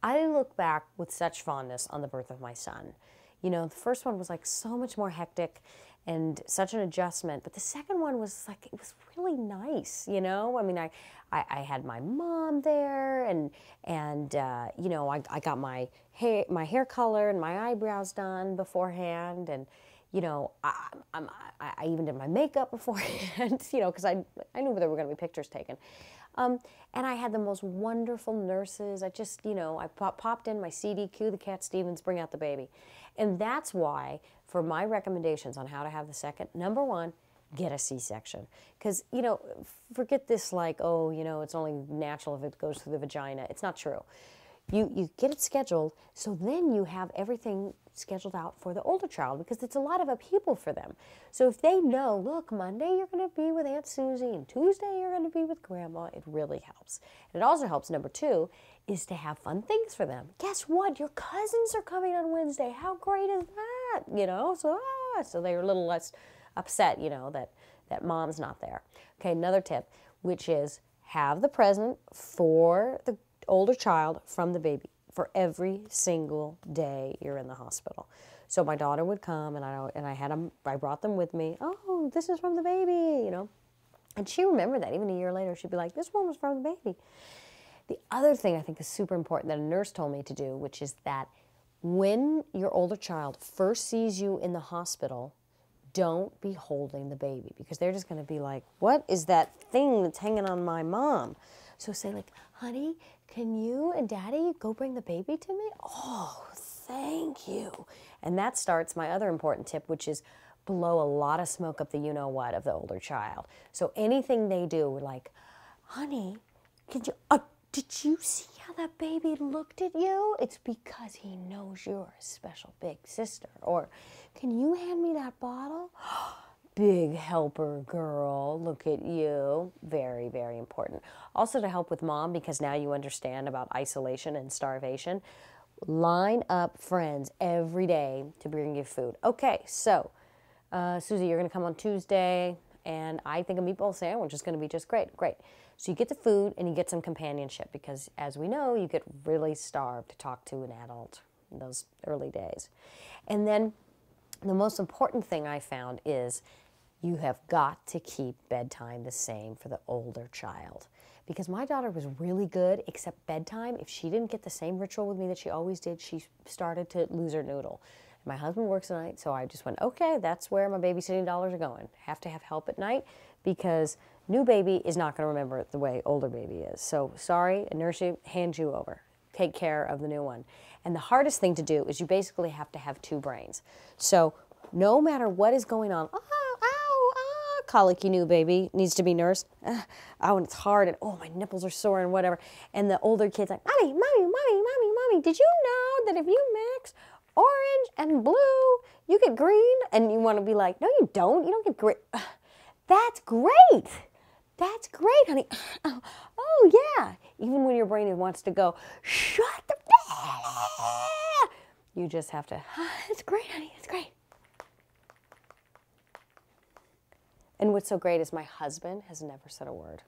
I look back with such fondness on the birth of my son. You know, the first one was like so much more hectic and such an adjustment, but the second one was like, it was really nice, you know? I mean, I had my mom there, and you know, I got my hair color and my eyebrows done beforehand, and you know, I even did my makeup beforehand, you know, because I knew there were going to be pictures taken. And I had the most wonderful nurses. I just, you know, I popped in my CDQ, the Cat Stevens, bring out the baby. And that's why, for my recommendations on how to have the second, number one, get a C-section. Because, you know, forget this like, oh, you know, it's only natural if it goes through the vagina. It's not true. You get it scheduled, so then you have everything scheduled out for the older child, because it's a lot of upheaval for them. So if they know, look, Monday you're going to be with Aunt Susie and Tuesday you're going to be with Grandma, it really helps. And it also helps, number two, is to have fun things for them. Guess what? Your cousins are coming on Wednesday. How great is that? You know, so they're a little less upset, you know, that mom's not there. Okay, another tip, which is have the present for the older child from the baby for every single day you're in the hospital. So my daughter would come, and I brought them with me. Oh, this is from the baby, you know. And she remembered that. Even a year later, she'd be like, this one was from the baby. The other thing I think is super important that a nurse told me to do, which is that when your older child first sees you in the hospital, don't be holding the baby, because they're just going to be like, what is that thing that's hanging on my mom? So say like, honey, can you and daddy go bring the baby to me? Oh, thank you. And that starts my other important tip, which is blow a lot of smoke up the you-know-what of the older child. So anything they do, like, honey, did you see how that baby looked at you? It's because he knows you're a special big sister. Or, can you hand me that bottle? Big helper girl, look at you. Very, very important. Also to help with mom, because now you understand about isolation and starvation, line up friends every day to bring you food. Okay, so Susie, you're going to come on Tuesday, and I think a meatball sandwich is going to be just great. Great. So you get the food and you get some companionship, because as we know, you get really starved to talk to an adult in those early days. And then the most important thing I found is you have got to keep bedtime the same for the older child. Because my daughter was really good, except bedtime. If she didn't get the same ritual with me that she always did, she started to lose her noodle. My husband works at night, so I just went, okay, that's where my babysitting dollars are going. Have to have help at night, because new baby is not going to remember it the way older baby is. So sorry, a nurse hands you over. Take care of the new one. And the hardest thing to do is you basically have to have two brains. So no matter what is going on, colicky new baby needs to be nursed. Oh, and it's hard, and oh, my nipples are sore and whatever. And the older kid's like, mommy, mommy, mommy, mommy, mommy, did you know that if you mix orange and blue, you get green? And you want to be like, no, you don't. You don't get green. That's great. That's great, honey. Oh, yeah. Even when your brain wants to go, shut the you just have to, it's great, honey, it's great. And what's so great is my husband has never said a word.